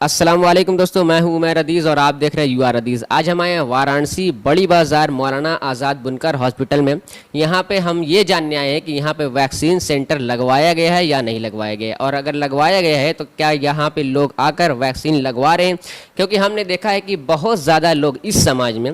अस्सलाम वालेकुम दोस्तों, मैं हूं उमैर अदीज़ और आप देख रहे हैं यू आर अदीज़। आज हम आए हैं वाराणसी बड़ी बाज़ार मौलाना आज़ाद बुनकर हॉस्पिटल में। यहां पे हम ये जानने आए हैं कि यहां पे वैक्सीन सेंटर लगवाया गया है या नहीं लगवाया गया है, और अगर लगवाया गया है तो क्या यहां पे लोग आकर वैक्सीन लगवा रहे हैं। क्योंकि हमने देखा है कि बहुत ज़्यादा लोग इस समाज में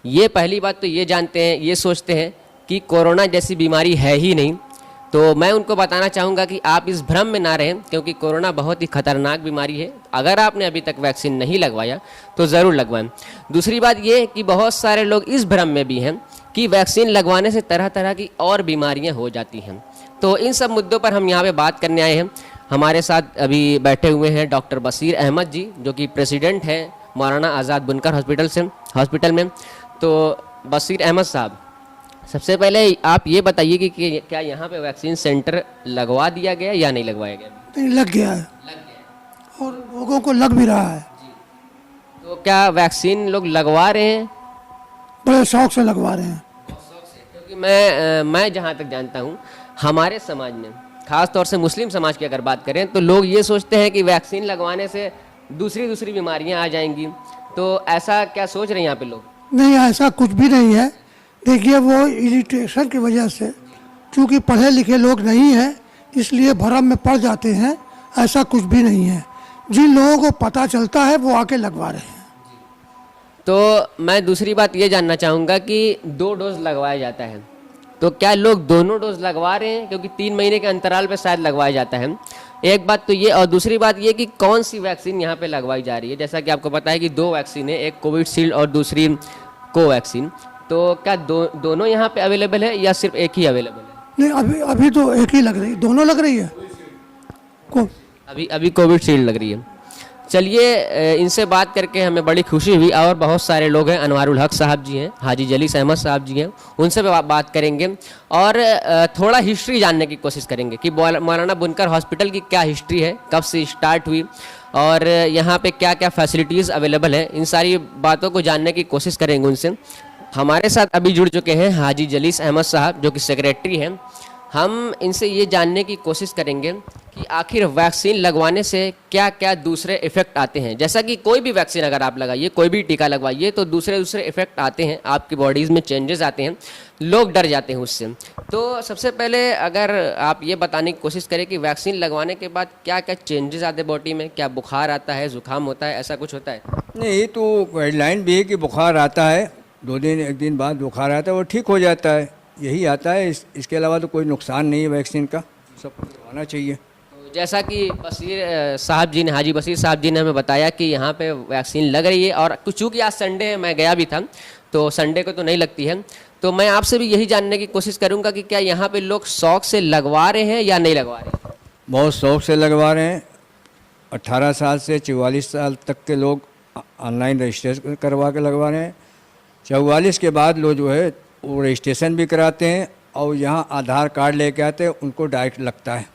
ये पहली बात तो ये जानते हैं, ये सोचते हैं कि कोरोना जैसी बीमारी है ही नहीं। तो मैं उनको बताना चाहूँगा कि आप इस भ्रम में ना रहें, क्योंकि कोरोना बहुत ही खतरनाक बीमारी है। अगर आपने अभी तक वैक्सीन नहीं लगवाया तो ज़रूर लगवाएं। दूसरी बात ये कि बहुत सारे लोग इस भ्रम में भी हैं कि वैक्सीन लगवाने से तरह तरह की और बीमारियां हो जाती हैं। तो इन सब मुद्दों पर हम यहाँ पे बात करने आए हैं। हमारे साथ अभी बैठे हुए हैं डॉक्टर बशीर अहमद जी, जो कि प्रेसिडेंट हैं मौलाना आज़ाद बुनकर हॉस्पिटल में। तो बशीर अहमद साहब, सबसे पहले आप ये बताइए कि क्या यहाँ पे वैक्सीन सेंटर लगवा दिया गया या नहीं लगवाया गया? नहीं, लग गया है और लोगों को लग भी रहा है। तो क्या वैक्सीन लोग लगवा रहे हैं? बड़े शौक से लगवा रहे हैं। क्योंकि मैं जहाँ तक जानता हूँ, हमारे समाज में खास तौर से मुस्लिम समाज की अगर बात करें तो लोग ये सोचते हैं कि वैक्सीन लगवाने से दूसरी बीमारियाँ आ जाएंगी। तो ऐसा क्या सोच रहे हैं यहाँ पे लोग? नहीं, ऐसा कुछ भी नहीं है। देखिए, वो इरिटेशन की वजह से, क्योंकि पढ़े लिखे लोग नहीं हैं, इसलिए भरम में पड़ जाते हैं। ऐसा कुछ भी नहीं है। जिन लोगों को पता चलता है वो आके लगवा रहे हैं। तो मैं दूसरी बात ये जानना चाहूँगा कि 2 डोज लगवाया जाता है, तो क्या लोग दोनों डोज लगवा रहे हैं? क्योंकि 3 महीने के अंतराल पे शायद लगवाया जाता है। एक बात तो ये, और दूसरी बात ये कि कौन सी वैक्सीन यहाँ पे लगवाई जा रही है। जैसा कि आपको पता है कि 2 वैक्सीन है, एक कोविशील्ड और दूसरी कोवैक्सीन। तो क्या दोनों यहाँ पे अवेलेबल है या सिर्फ एक ही अवेलेबल है? नहीं, अभी तो एक ही लग रही, दोनों लग रही है। अभी कोविशील्ड लग रही है। चलिए, इनसे बात करके हमें बड़ी खुशी हुई। और बहुत सारे लोग हैं, अनवारुल हक साहब जी हैं, हाजी जलीस अहमद साहब जी हैं, उनसे भी बात करेंगे और थोड़ा हिस्ट्री जानने की कोशिश करेंगे कि मौलाना बुनकर हॉस्पिटल की क्या हिस्ट्री है, कब से स्टार्ट हुई और यहाँ पे क्या क्या फैसिलिटीज़ अवेलेबल है। इन सारी बातों को जानने की कोशिश करेंगे उनसे। हमारे साथ अभी जुड़ चुके हैं हाजी जलीस अहमद साहब, जो कि सेक्रेटरी हैं। हम इनसे ये जानने की कोशिश करेंगे कि आखिर वैक्सीन लगवाने से क्या क्या दूसरे इफ़ेक्ट आते हैं। जैसा कि कोई भी वैक्सीन अगर आप लगाइए, कोई भी टीका लगवाइए, तो दूसरे इफ़ेक्ट आते हैं, आपकी बॉडीज़ में चेंजेस आते हैं, लोग डर जाते हैं उससे। तो सबसे पहले अगर आप ये बताने की कोशिश करें कि वैक्सीन लगवाने के बाद क्या क्या चेंजेस आते हैं बॉडी में, क्या बुखार आता है, ज़ुकाम होता है, ऐसा कुछ होता है? नहीं, ये तो गाइडलाइन भी है कि बुखार आता है, 2 दिन 1 दिन बाद बुखार आता है, वो ठीक हो जाता है, यही आता है। इसके अलावा तो कोई नुकसान नहीं है वैक्सीन का, सबको लगवाना चाहिए। तो जैसा कि बशीर साहब जी ने, हाजी बशीर साहब जी ने हमें बताया कि यहाँ पे वैक्सीन लग रही है, और चूँकि आज संडे है, मैं गया भी था, तो संडे को तो नहीं लगती है। तो मैं आपसे भी यही जानने की कोशिश करूँगा कि क्या यहाँ पे लोग शौक से लगवा रहे हैं या नहीं लगवा रहे हैं? बहुत शौक से लगवा रहे हैं। 18 साल से 44 साल तक के लोग ऑनलाइन रजिस्ट्रेशन करवा के लगवा रहे हैं। 44 के बाद लोग जो है वो रजिस्ट्रेशन भी कराते हैं और यहाँ आधार कार्ड लेके आते हैं, उनको डायरेक्ट लगता है।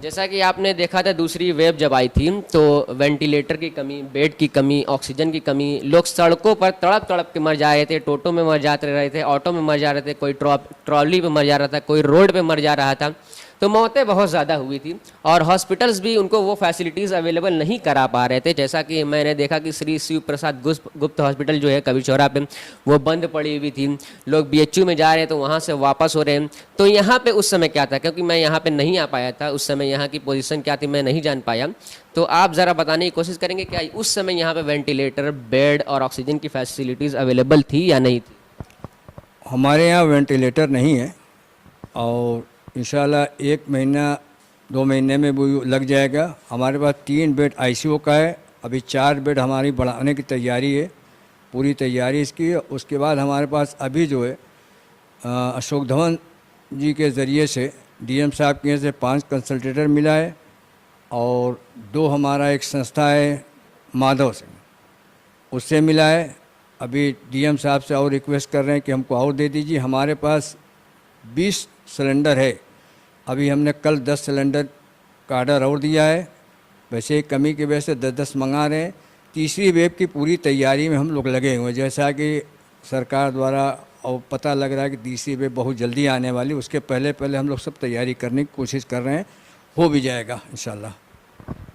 जैसा कि आपने देखा था दूसरी वेव जब आई थी, तो वेंटिलेटर की कमी, बेड की कमी, ऑक्सीजन की कमी, लोग सड़कों पर तड़प तड़प के मर जा रहे थे, टोटो में मर जाते रहे थे, ऑटो में मर जा रहे थे, कोई ट्रॉली पे मर जा रहा था, कोई रोड पे मर जा रहा था। तो मौतें बहुत ज़्यादा हुई थी और हॉस्पिटल्स भी उनको वो फैसिलिटीज़ अवेलेबल नहीं करा पा रहे थे। जैसा कि मैंने देखा कि श्री शिव प्रसाद गुप्त हॉस्पिटल जो है कबीर चौरा पे, वो बंद पड़ी हुई थी। लोग BHU में जा रहे हैं तो वहाँ से वापस हो रहे हैं। तो यहाँ पे उस समय क्या था, क्योंकि मैं यहाँ पे नहीं आ पाया था, उस समय यहाँ की पोजीशन क्या थी मैं नहीं जान पाया। तो आप ज़रा बताने की कोशिश करेंगे क्या उस समय यहाँ पे वेंटिलेटर, बेड और ऑक्सीजन की फैसिलिटीज़ अवेलेबल थी या नहीं थी? हमारे यहाँ वेंटिलेटर नहीं है और इंशाल्लाह 1 महीना 2 महीने में वो लग जाएगा। हमारे पास 3 बेड ICU का है, अभी 4 बेड हमारी बढ़ाने की तैयारी है, पूरी तैयारी इसकी है। उसके बाद हमारे पास अभी जो है अशोक धवन जी के ज़रिए से, DM साहब के से 5 कंसल्टेटर मिला है और 2 हमारा एक संस्था है माधव से, उससे मिला है। अभी DM साहब से और रिक्वेस्ट कर रहे हैं कि हमको और दे दीजिए। हमारे पास 20 सिलेंडर है, अभी हमने कल 10 सिलेंडर का ऑर्डर और दिया है। वैसे कमी की वजह से 10-10 मंगा रहे हैं। तीसरी वेव की पूरी तैयारी में हम लोग लगे हुए हैं, जैसा कि सरकार द्वारा और पता लग रहा है कि तीसरी वेव बहुत जल्दी आने वाली, उसके पहले हम लोग सब तैयारी करने की कोशिश कर रहे हैं, हो भी जाएगा इंशाल्लाह।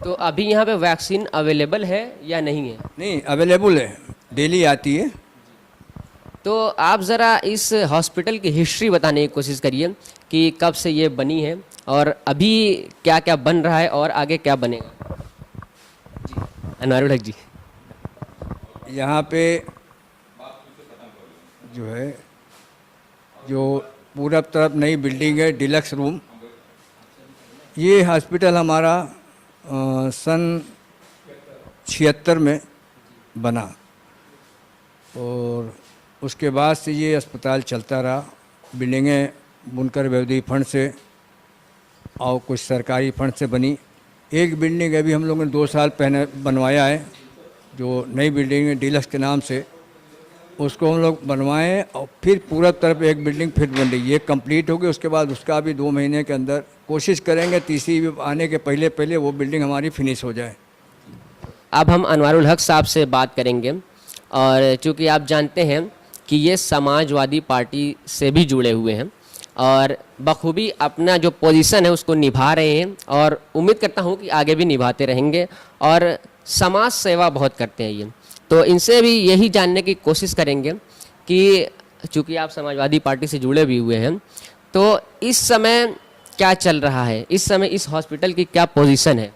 तो अभी यहाँ पे वैक्सीन अवेलेबल है या नहीं है? नहीं, अवेलेबल है, डेली आती है। तो आप ज़रा इस हॉस्पिटल की हिस्ट्री बताने की कोशिश करिए कि कब से ये बनी है और अभी क्या क्या बन रहा है और आगे क्या बनेगा। जी, अनवारुल हक जी। यहाँ पे जो है, जो पूरब तरफ नई बिल्डिंग है, डिलक्स रूम, ये हॉस्पिटल हमारा सन 76 में बना और उसके बाद से ये अस्पताल चलता रहा। बिल्डिंगें बुनकर व्यवधि फंड से और कुछ सरकारी फंड से बनी। एक बिल्डिंग अभी हम लोगों ने 2 साल पहले बनवाया है, जो नई बिल्डिंग है डिलक्स के नाम से, उसको हम लोग बनवाएं और फिर पूरा तरफ एक बिल्डिंग फिर बन रही है, ये कंप्लीट होगी। उसके बाद उसका भी 2 महीने के अंदर कोशिश करेंगे, तीसरी भी आने के पहले पहले वो बिल्डिंग हमारी फिनिश हो जाए। अब हम अनवारुल हक साहब से बात करेंगे और चूँकि आप जानते हैं कि ये समाजवादी पार्टी से भी जुड़े हुए हैं और बखूबी अपना जो पोजीशन है उसको निभा रहे हैं और उम्मीद करता हूँ कि आगे भी निभाते रहेंगे और समाज सेवा बहुत करते हैं ये। तो इनसे भी यही जानने की कोशिश करेंगे कि चूँकि आप समाजवादी पार्टी से जुड़े भी हुए हैं, तो इस समय क्या चल रहा है, इस समय इस हॉस्पिटल की क्या पोजीशन है?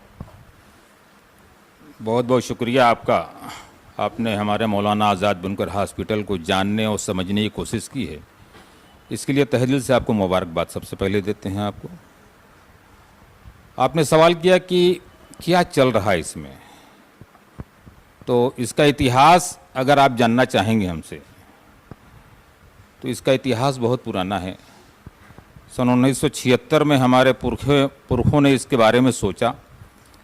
बहुत बहुत शुक्रिया आपका। आपने हमारे मौलाना आज़ाद बुनकर हॉस्पिटल को जानने और समझने की कोशिश की है, इसके लिए तहे दिल से आपको मुबारकबाद सबसे पहले देते हैं आपको। आपने सवाल किया कि क्या चल रहा है इसमें, तो इसका इतिहास अगर आप जानना चाहेंगे हमसे, तो इसका इतिहास बहुत पुराना है। सन 1976 में हमारे पुरखों ने इसके बारे में सोचा।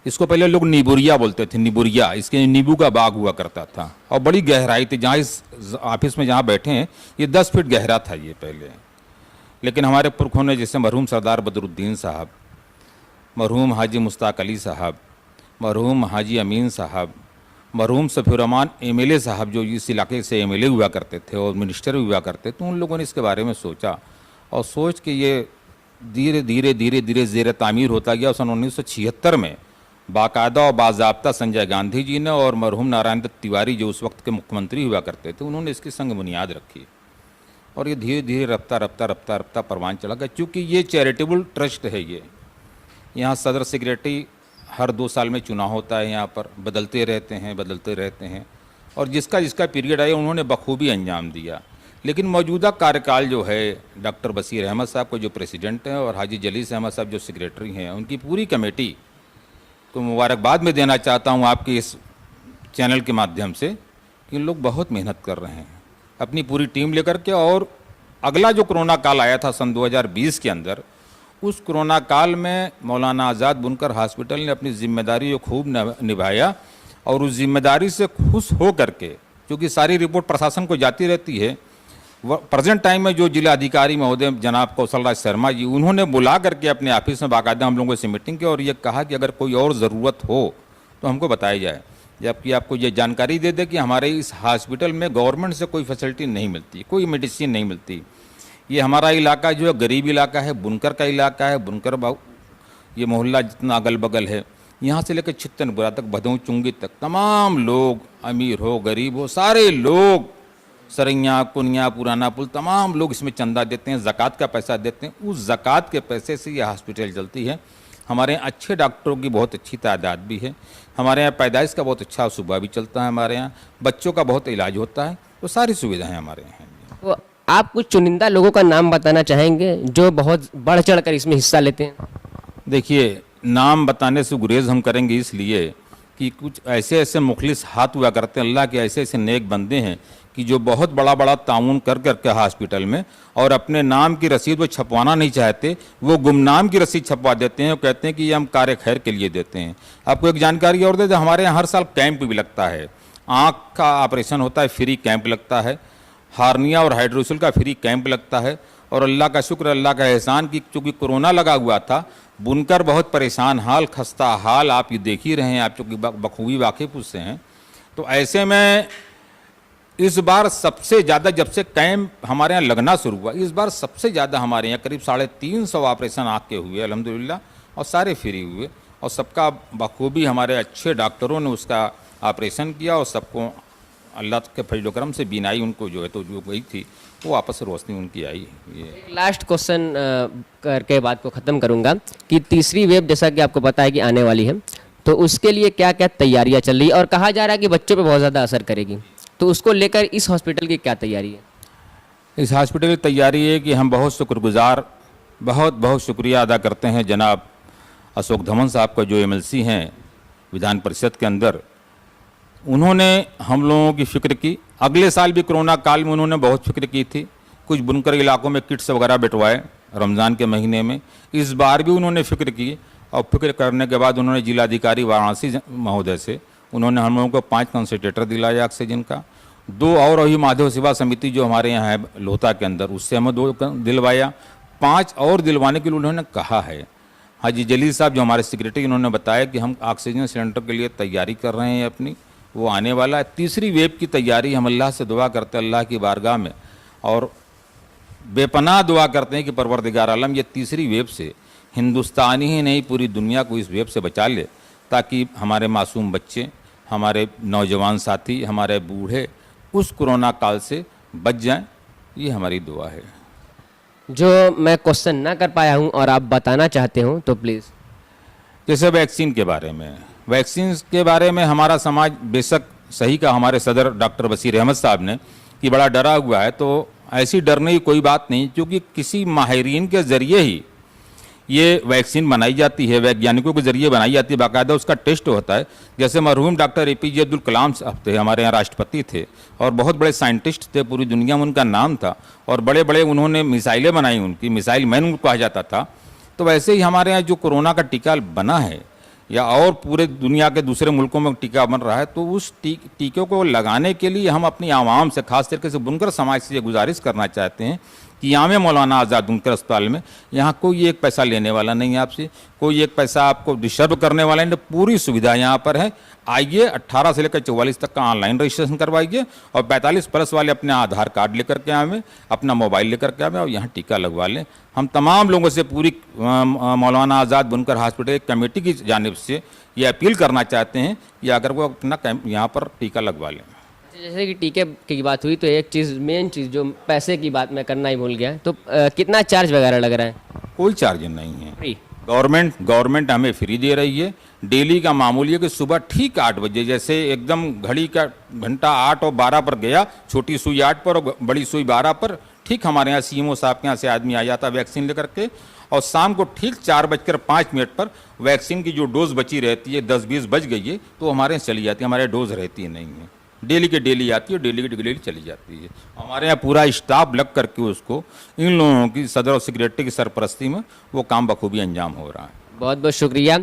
इसको पहले लोग नीबुरिया बोलते थे, नीबुरिया, इसके नींबू का बाग हुआ करता था और बड़ी गहराई थी। जहाँ इस ऑफिस में जहाँ बैठे हैं ये 10 फीट गहरा था ये पहले। लेकिन हमारे पुरखों ने, जैसे मरहूम सरदार बदरुद्दीन साहब, मरहूम हाजी मुश्ताक अली साहब, मरहूम हाजी अमीन साहब, मरहूम सफ़ीउर्रहमान एमएलए साहब जो इस इलाके से एमएलए हुआ करते थे और मिनिस्टर हुआ करते, तो उन लोगों ने इसके बारे में सोचा और सोच के ये धीरे धीरे धीरे धीरे ज़ेर तामीर होता गया। सन 1976 में बाकायदा और बाज़ाब्ता संजय गांधी जी ने और मरहूम नारायण दत्त तिवारी जो उस वक्त के मुख्यमंत्री हुआ करते थे, उन्होंने इसकी संग बुनियाद रखी और ये धीरे धीरे रफ्ता रफ्ता रफ्ता रफ्ता परवान चला गया। चूँकि ये चैरिटेबल ट्रस्ट है, ये यहाँ सदर सेक्रेटरी हर 2 साल में चुनाव होता है, यहाँ पर बदलते रहते हैं और जिसका जिसका पीरियड आया उन्होंने बखूबी अंजाम दिया। लेकिन मौजूदा कार्यकाल जो है डॉक्टर बशीर अहमद साहब को जो प्रेसिडेंट हैं और हाजी जलीस अहमद साहब जो सेक्रेटरी हैं, उनकी पूरी कमेटी को मुबारकबाद मैं देना चाहता हूँ आपके इस चैनल के माध्यम से कि लोग बहुत मेहनत कर रहे हैं अपनी पूरी टीम लेकर के। और अगला जो कोरोना काल आया था सन 2020 के अंदर, उस कोरोना काल में मौलाना आज़ाद बुनकर हॉस्पिटल ने अपनी जिम्मेदारी को खूब निभाया और उस जिम्मेदारी से खुश हो करके, क्योंकि सारी रिपोर्ट प्रशासन को जाती रहती है, प्रेजेंट टाइम में जो जिला अधिकारी महोदय जनाब कौशल राज शर्मा जी, उन्होंने बुला करके अपने ऑफिस में बाकायदा हम लोगों से मीटिंग की और ये कहा कि अगर कोई और ज़रूरत हो तो हमको बताया जाए। जबकि आपको ये जानकारी दे दे कि हमारे इस हॉस्पिटल में गवर्नमेंट से कोई फैसिलिटी नहीं मिलती, कोई मेडिसिन नहीं मिलती। ये हमारा इलाका जो है गरीब इलाका है, बुनकर का इलाका है। बुनकर ये मोहल्ला जितना अगल बगल है, यहाँ से लेकर छित्तनपुरा तक, भदों चुंगी तक, तमाम लोग, अमीर हो गरीब हो, सारे लोग, सरैया कुनिया पुराना पुल, तमाम लोग इसमें चंदा देते हैं, ज़कात का पैसा देते हैं। उस ज़कात के पैसे से ये हॉस्पिटल चलती है। हमारे यहाँ अच्छे डॉक्टरों की बहुत अच्छी तादाद भी है। हमारे यहाँ पैदाइश का बहुत अच्छा सूबा भी चलता है, हमारे यहाँ बच्चों का बहुत इलाज होता है, तो सारी सुविधाएँ हमारे यहाँ हैं। तो आप कुछ चुनिंदा लोगों का नाम बताना चाहेंगे जो बहुत बढ़ चढ़ कर इसमें हिस्सा लेते हैं? देखिए, नाम बताने से गुरेज हम करेंगे इसलिए कि कुछ ऐसे ऐसे मुखलिस हाथ हुआ करते हैं, अल्लाह के ऐसे ऐसे नेक बंदे हैं कि जो बहुत बड़ा बड़ा ताउन कर करके हॉस्पिटल में, और अपने नाम की रसीद वो छपवाना नहीं चाहते, वो गुमनाम की रसीद छपवा देते हैं और कहते हैं कि ये हम कार्य खैर के लिए देते हैं। आपको एक जानकारी और दे दें, हमारे यहाँ हर साल कैंप भी लगता है, आँख का ऑपरेशन होता है, फ्री कैंप लगता है, हार्निया और हाइड्रोसिल का फ्री कैंप लगता है। और अल्लाह का शुक्र, अल्लाह का एहसान कि चूँकि कोरोना लगा हुआ था, बुनकर बहुत परेशान हाल, खस्ता हाल, आप ये देख ही रहे हैं, आप चूँकि बखूबी वाकिफ उससे हैं। तो ऐसे में इस बार सबसे ज़्यादा, जब से कैंप हमारे यहाँ लगना शुरू हुआ, इस बार सबसे ज़्यादा हमारे यहाँ करीब 350 ऑपरेशन आँख के हुए अल्हम्दुलिल्लाह, और सारे फ्री हुए। और सबका बखूबी हमारे अच्छे डॉक्टरों ने उसका ऑपरेशन किया और सबको अल्लाह के फजल करम से बीनाई उनको जो है तो जो गई थी वो वापस रोशनी उनकी आई। ये लास्ट क्वेश्चन करके बात को ख़त्म करूंगा कि तीसरी वेव जैसा कि आपको पता है कि आने वाली है, तो उसके लिए क्या क्या तैयारियां चल रही है और कहा जा रहा है कि बच्चों पे बहुत ज़्यादा असर करेगी, तो उसको लेकर इस हॉस्पिटल की क्या तैयारी है? इस हॉस्पिटल की तैयारी है कि हम बहुत शुक्रगुजार, बहुत बहुत शुक्रिया अदा करते हैं जनाब अशोक धवन साहब का, जो MLC हैं विधान परिषद के अंदर। उन्होंने हम लोगों की फ़िक्र की। अगले साल भी कोरोना काल में उन्होंने बहुत फिक्र की थी, कुछ बुनकर इलाकों में किट्स वगैरह बंटवाए रमज़ान के महीने में। इस बार भी उन्होंने फ़िक्र की और फिक्र करने के बाद उन्होंने जिलाधिकारी वाराणसी महोदय से उन्होंने हम लोगों को 5 कंसनट्रेटर दिलाया ऑक्सीजन का। 2 और अभी माधव सेवा समिति जो हमारे यहाँ है लोहता के अंदर, उससे हमें 2 दिलवाया। 5 और दिलवाने के लिए उन्होंने कहा है। हाजी जलील साहब जो हमारे सेक्रेटरी, उन्होंने बताया कि हम ऑक्सीजन सिलेंडर के लिए तैयारी कर रहे हैं अपनी, वो आने वाला है। तीसरी वेव की तैयारी हम अल्लाह से दुआ करते हैं, अल्लाह की बारगाह में, और बेपनाह दुआ करते हैं कि परवरदिगार आलम ये तीसरी वेव से हिंदुस्तान ही नहीं पूरी दुनिया को इस वेव से बचा ले, ताकि हमारे मासूम बच्चे, हमारे नौजवान साथी, हमारे बूढ़े उस कोरोना काल से बच जाएं। ये हमारी दुआ है। जो मैं क्वेश्चन ना कर पाया हूं और आप बताना चाहते हो तो प्लीज़। जैसे वैक्सीन के बारे में, वैक्सीन के बारे में हमारा समाज बेशक सही का हमारे सदर डॉक्टर बशीर अहमद साहब ने कि बड़ा डरा हुआ है, तो ऐसी डरने की कोई बात नहीं, क्योंकि किसी माहिरीन के ज़रिए ही ये वैक्सीन बनाई जाती है, वैज्ञानिकों के जरिए बनाई जाती है, बाकायदा उसका टेस्ट होता है। जैसे मरहूम डॉक्टर APJ अब्दुल कलाम साहब थे, हमारे यहाँ राष्ट्रपति थे और बहुत बड़े साइंटिस्ट थे, पूरी दुनिया में उनका नाम था और बड़े बड़े उन्होंने मिसाइलें बनाई, उनकी मिसाइल मैन उनको कहा जाता था। तो वैसे ही हमारे यहाँ जो कोरोना का टीका बना है या और पूरे दुनिया के दूसरे मुल्कों में टीका बन रहा है, तो उस टीके को लगाने के लिए हम अपनी आवाम से, खास तरीके से बुनकर समाज से ये गुजारिश करना चाहते हैं कि यहाँ में मौलाना आज़ाद बुनकर अस्पताल में यहाँ कोई एक पैसा लेने वाला नहीं है आपसे, कोई एक पैसा आपको डिस्टर्ब करने वाला नहीं, पूरी सुविधा यहाँ पर है। आइए, 18 से लेकर 44 तक का ऑनलाइन रजिस्ट्रेशन करवाइए और 45+ वाले अपने आधार कार्ड लेकर के आवें, अपना मोबाइल लेकर के आवें और यहाँ टीका लगवा लें। हम तमाम लोगों से पूरी मौलाना आज़ाद बुनकर हॉस्पिटल कमेटी की जानिब से ये अपील करना चाहते हैं कि अगर वो अपना यहाँ पर टीका लगवा लें। जैसे कि टीके की बात हुई तो एक चीज़, मेन चीज़ जो पैसे की बात मैं करना ही भूल गया, तो कितना चार्ज वगैरह लग रहा है? कोई चार्ज नहीं है, फ्री। गवर्नमेंट हमें फ्री दे रही है। डेली का मामूली है कि सुबह ठीक 8 बजे, जैसे एकदम घड़ी का घंटा 8 और 12 पर गया, छोटी सुई 8 पर और बड़ी सुई 12 पर, ठीक हमारे यहाँ CMO साहब के यहाँ से आदमी आ जाता वैक्सीन लेकर के, और शाम को ठीक 4:05 पर वैक्सीन की जो डोज बची रहती है, 10-20 बज गई है, तो हमारे यहाँ चली जाती है, हमारे डोज रहती नहीं है, डेली के डेली आती है और डेली की डेली चली जाती है। हमारे यहाँ पूरा स्टाफ लग करके उसको, इन लोगों की सदर और सेक्रेटरी की सरपरस्ती में वो काम बखूबी अंजाम हो रहा है। बहुत बहुत शुक्रिया।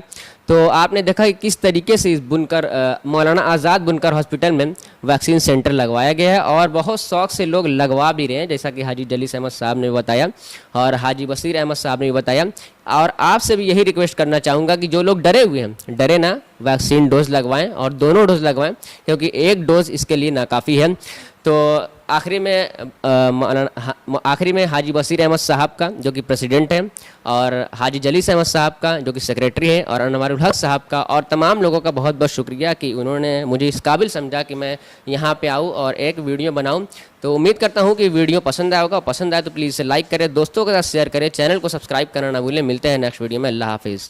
तो आपने देखा कि किस तरीके से इस बुनकर मौलाना आज़ाद बुनकर हॉस्पिटल में वैक्सीन सेंटर लगवाया गया है और बहुत शौक से लोग लगवा भी रहे हैं, जैसा कि हाजी जलील अहमद साहब ने बताया और हाजी बशीर अहमद साहब ने बताया। और आपसे भी यही रिक्वेस्ट करना चाहूँगा कि जो लोग डरे हुए हैं, डरे ना, वैक्सीन डोज लगवाएं और दोनों डोज लगवाएं, क्योंकि एक डोज इसके लिए नाकाफ़ी है। तो आखिरी में हाजी बशीर अहमद साहब का, जो कि प्रेसिडेंट हैं, और हाजी जलील अहमद साहब का, जो कि सेक्रेटरी हैं, और अनवरुल हक साहब का, और तमाम लोगों का बहुत बहुत शुक्रिया कि उन्होंने मुझे इस काबिल समझा कि मैं यहाँ पे आऊँ और एक वीडियो बनाऊँ। तो उम्मीद करता हूँ कि वीडियो पसंद आया होगा, पसंद आए तो प्लीज़ इसे लाइक करें, दोस्तों के साथ शेयर करें, चैनल को सब्सक्राइब करना ना भूलें। मिलते हैं नेक्स्ट वीडियो में। अल्लाह हाफिज़।